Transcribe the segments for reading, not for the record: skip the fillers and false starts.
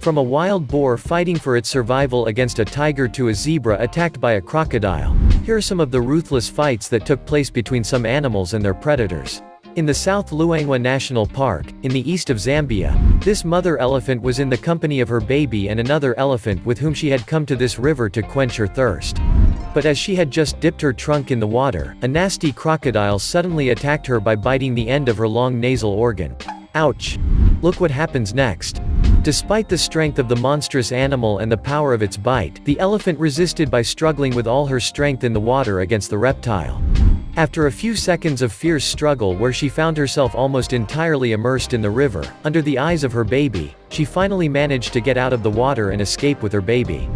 From a wild boar fighting for its survival against a tiger to a zebra attacked by a crocodile, here are some of the ruthless fights that took place between some animals and their predators. In the South Luangwa National Park, in the east of Zambia, this mother elephant was in the company of her baby and another elephant with whom she had come to this river to quench her thirst. But as she had just dipped her trunk in the water, a nasty crocodile suddenly attacked her by biting the end of her long nasal organ. Ouch! Look what happens next. Despite the strength of the monstrous animal and the power of its bite, the elephant resisted by struggling with all her strength in the water against the reptile. After a few seconds of fierce struggle where she found herself almost entirely immersed in the river, under the eyes of her baby, she finally managed to get out of the water and escape with her baby.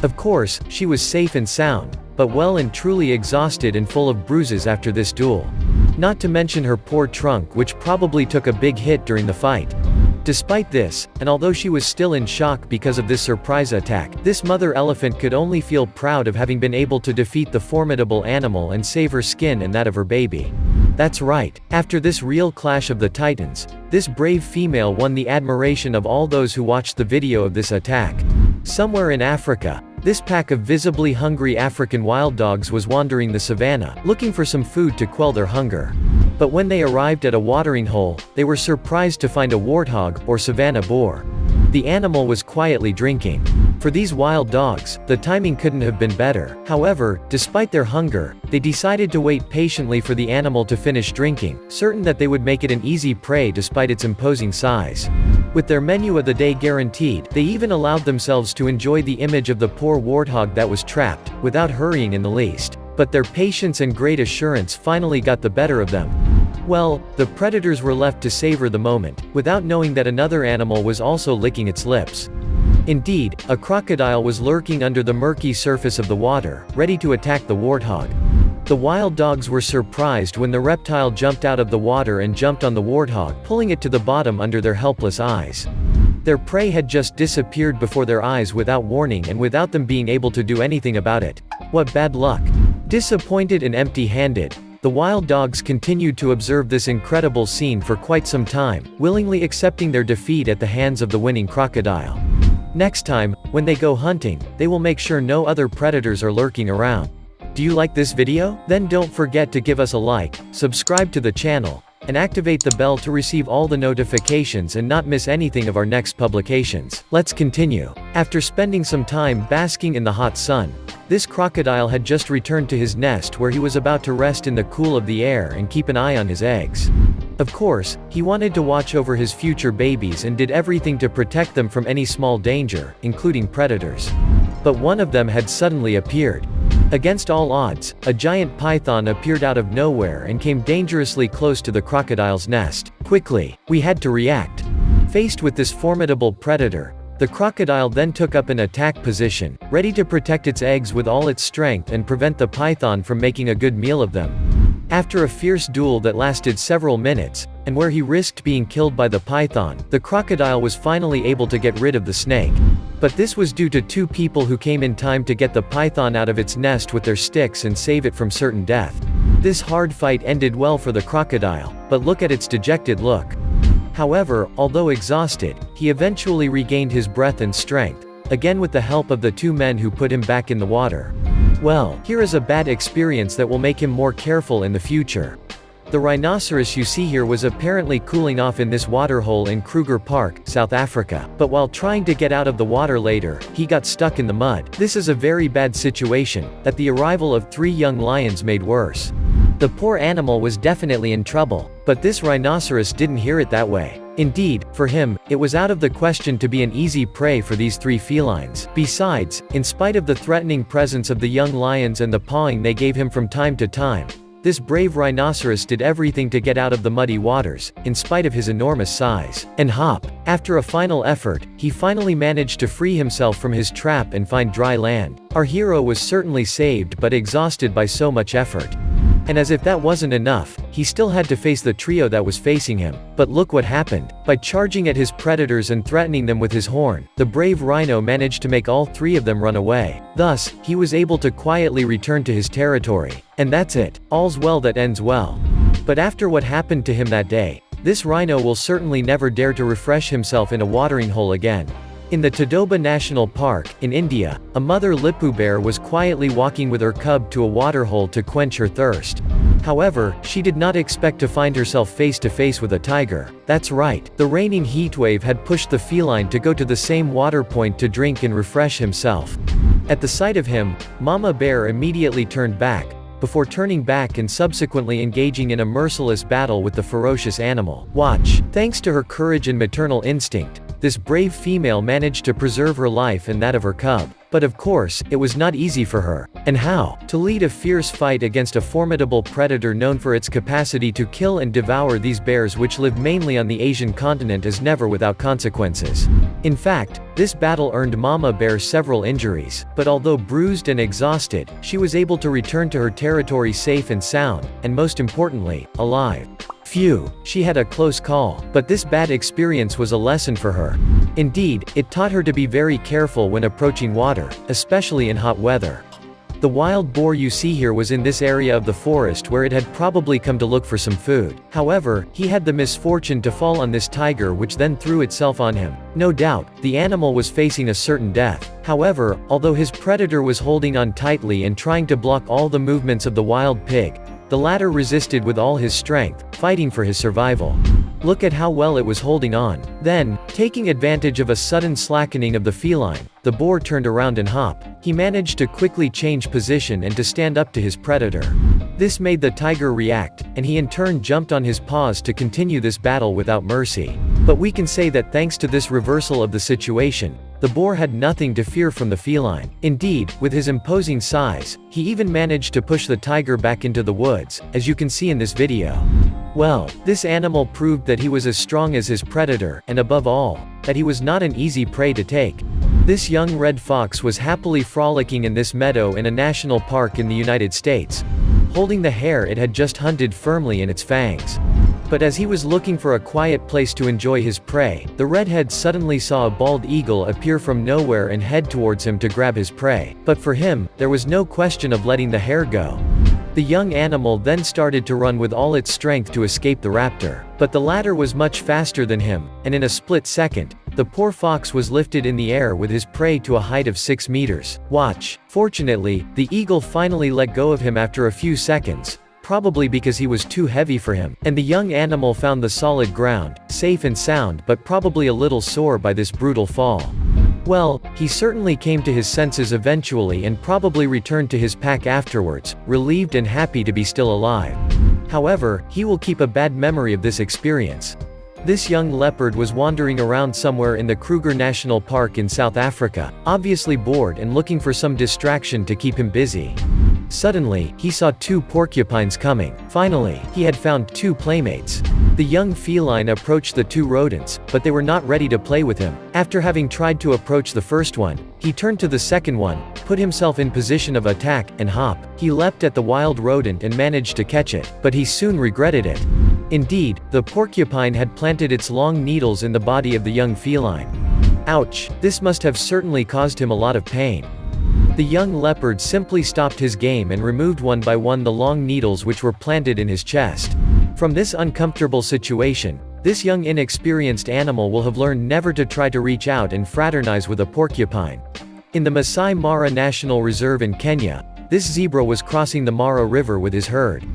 Of course, she was safe and sound, but well and truly exhausted and full of bruises after this duel. Not to mention her poor trunk, which probably took a big hit during the fight. Despite this, and although she was still in shock because of this surprise attack, this mother elephant could only feel proud of having been able to defeat the formidable animal and save her skin and that of her baby. That's right, after this real clash of the titans, this brave female won the admiration of all those who watched the video of this attack. Somewhere in Africa, this pack of visibly hungry African wild dogs was wandering the savannah, looking for some food to quell their hunger. But when they arrived at a watering hole, they were surprised to find a warthog, or savanna boar. The animal was quietly drinking. For these wild dogs, the timing couldn't have been better. However, despite their hunger, they decided to wait patiently for the animal to finish drinking, certain that they would make it an easy prey despite its imposing size. With their menu of the day guaranteed, they even allowed themselves to enjoy the image of the poor warthog that was trapped, without hurrying in the least. But their patience and great assurance finally got the better of them. Well, the predators were left to savor the moment, without knowing that another animal was also licking its lips. Indeed, a crocodile was lurking under the murky surface of the water, ready to attack the warthog. The wild dogs were surprised when the reptile jumped out of the water and jumped on the warthog, pulling it to the bottom under their helpless eyes. Their prey had just disappeared before their eyes without warning and without them being able to do anything about it. What bad luck. Disappointed and empty-handed, the wild dogs continued to observe this incredible scene for quite some time, willingly accepting their defeat at the hands of the winning crocodile. Next time, when they go hunting, they will make sure no other predators are lurking around. Do you like this video? Then don't forget to give us a like, subscribe to the channel, and activate the bell to receive all the notifications and not miss anything of our next publications. Let's continue. After spending some time basking in the hot sun, this crocodile had just returned to his nest where he was about to rest in the cool of the air and keep an eye on his eggs. Of course, he wanted to watch over his future babies and did everything to protect them from any small danger, including predators. But one of them had suddenly appeared. Against all odds, a giant python appeared out of nowhere and came dangerously close to the crocodile's nest. Quickly, we had to react. Faced with this formidable predator, the crocodile then took up an attack position, ready to protect its eggs with all its strength and prevent the python from making a good meal of them. After a fierce duel that lasted several minutes, and where he risked being killed by the python, the crocodile was finally able to get rid of the snake. But this was due to two people who came in time to get the python out of its nest with their sticks and save it from certain death. This hard fight ended well for the crocodile, but look at its dejected look. However, although exhausted, he eventually regained his breath and strength, again with the help of the two men who put him back in the water. Well, here is a bad experience that will make him more careful in the future. The rhinoceros you see here was apparently cooling off in this waterhole in Kruger Park, South Africa, but while trying to get out of the water later, he got stuck in the mud. This is a very bad situation, that the arrival of 3 young lions made worse. The poor animal was definitely in trouble, but this rhinoceros didn't hear it that way. Indeed, for him, it was out of the question to be an easy prey for these 3 felines. Besides, in spite of the threatening presence of the young lions and the pawing they gave him from time to time, this brave rhinoceros did everything to get out of the muddy waters, in spite of his enormous size and hop. After a final effort, he finally managed to free himself from his trap and find dry land. Our hero was certainly saved but exhausted by so much effort. And as if that wasn't enough, he still had to face the trio that was facing him. But look what happened. By charging at his predators and threatening them with his horn, the brave rhino managed to make all 3 of them run away. Thus, he was able to quietly return to his territory. And that's it. All's well that ends well. But after what happened to him that day, this rhino will certainly never dare to refresh himself in a watering hole again. In the Tadoba National Park, in India, a mother lipu bear was quietly walking with her cub to a waterhole to quench her thirst. However, she did not expect to find herself face to face with a tiger. That's right, the reigning heatwave had pushed the feline to go to the same water point to drink and refresh himself. At the sight of him, Mama Bear immediately turned back, before turning back and subsequently engaging in a merciless battle with the ferocious animal. Watch. Thanks to her courage and maternal instinct, this brave female managed to preserve her life and that of her cub. But of course, it was not easy for her. And how? To lead a fierce fight against a formidable predator known for its capacity to kill and devour these bears which live mainly on the Asian continent is never without consequences. In fact, this battle earned Mama Bear several injuries, but although bruised and exhausted, she was able to return to her territory safe and sound, and most importantly, alive. Phew, she had a close call, but this bad experience was a lesson for her. Indeed, it taught her to be very careful when approaching water, especially in hot weather. The wild boar you see here was in this area of the forest where it had probably come to look for some food. However, he had the misfortune to fall on this tiger which then threw itself on him. No doubt, the animal was facing a certain death. However, although his predator was holding on tightly and trying to block all the movements of the wild pig, the latter resisted with all his strength, fighting for his survival. Look at how well it was holding on. Then, taking advantage of a sudden slackening of the feline, the boar turned around and hopped. He managed to quickly change position and to stand up to his predator. This made the tiger react, and he in turn jumped on his paws to continue this battle without mercy. But we can say that thanks to this reversal of the situation, the boar had nothing to fear from the feline. Indeed, with his imposing size, he even managed to push the tiger back into the woods, as you can see in this video. Well, this animal proved that he was as strong as his predator, and above all, that he was not an easy prey to take. This young red fox was happily frolicking in this meadow in a national park in the United States, holding the hare it had just hunted firmly in its fangs. But as he was looking for a quiet place to enjoy his prey, the redhead suddenly saw a bald eagle appear from nowhere and head towards him to grab his prey. But for him, there was no question of letting the hare go. The young animal then started to run with all its strength to escape the raptor. But the latter was much faster than him, and in a split second, the poor fox was lifted in the air with his prey to a height of 6 meters. Watch. Fortunately, the eagle finally let go of him after a few seconds, probably because he was too heavy for him, and the young animal found the solid ground, safe and sound but probably a little sore by this brutal fall. Well, he certainly came to his senses eventually and probably returned to his pack afterwards, relieved and happy to be still alive. However, he will keep a bad memory of this experience. This young leopard was wandering around somewhere in the Kruger National Park in South Africa, obviously bored and looking for some distraction to keep him busy. Suddenly, he saw 2 porcupines coming. Finally, he had found 2 playmates. The young feline approached the 2 rodents, but they were not ready to play with him. After having tried to approach the first one, he turned to the second one, put himself in position of attack, and hop. He leapt at the wild rodent and managed to catch it, but he soon regretted it. Indeed, the porcupine had planted its long needles in the body of the young feline. Ouch, this must have certainly caused him a lot of pain. The young leopard simply stopped his game and removed one by one the long needles which were planted in his chest. From this uncomfortable situation, this young inexperienced animal will have learned never to try to reach out and fraternize with a porcupine. In the Masai Mara National Reserve in Kenya, this zebra was crossing the Mara River with his herd.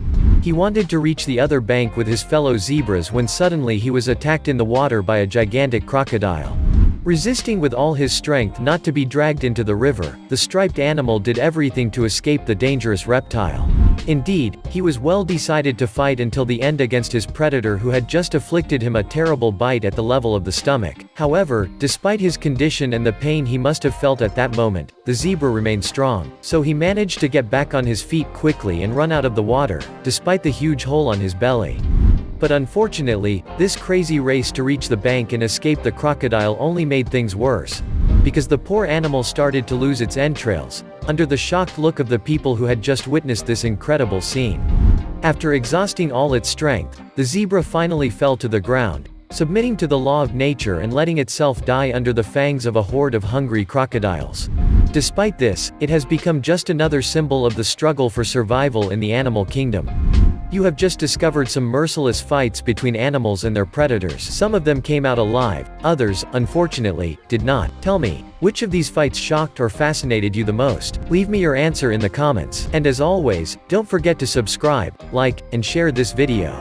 He wanted to reach the other bank with his fellow zebras when suddenly he was attacked in the water by a gigantic crocodile. Resisting with all his strength not to be dragged into the river, the striped animal did everything to escape the dangerous reptile. Indeed, he was well decided to fight until the end against his predator who had just afflicted him a terrible bite at the level of the stomach. However, despite his condition and the pain he must have felt at that moment, the zebra remained strong. So he managed to get back on his feet quickly and run out of the water, despite the huge hole on his belly. But unfortunately, this crazy race to reach the bank and escape the crocodile only made things worse. Because the poor animal started to lose its entrails, under the shocked look of the people who had just witnessed this incredible scene. After exhausting all its strength, the zebra finally fell to the ground, submitting to the law of nature and letting itself die under the fangs of a horde of hungry crocodiles. Despite this, it has become just another symbol of the struggle for survival in the animal kingdom. You have just discovered some merciless fights between animals and their predators. Some of them came out alive, others, unfortunately, did not. Tell me, which of these fights shocked or fascinated you the most? Leave me your answer in the comments. And as always, don't forget to subscribe, like, and share this video.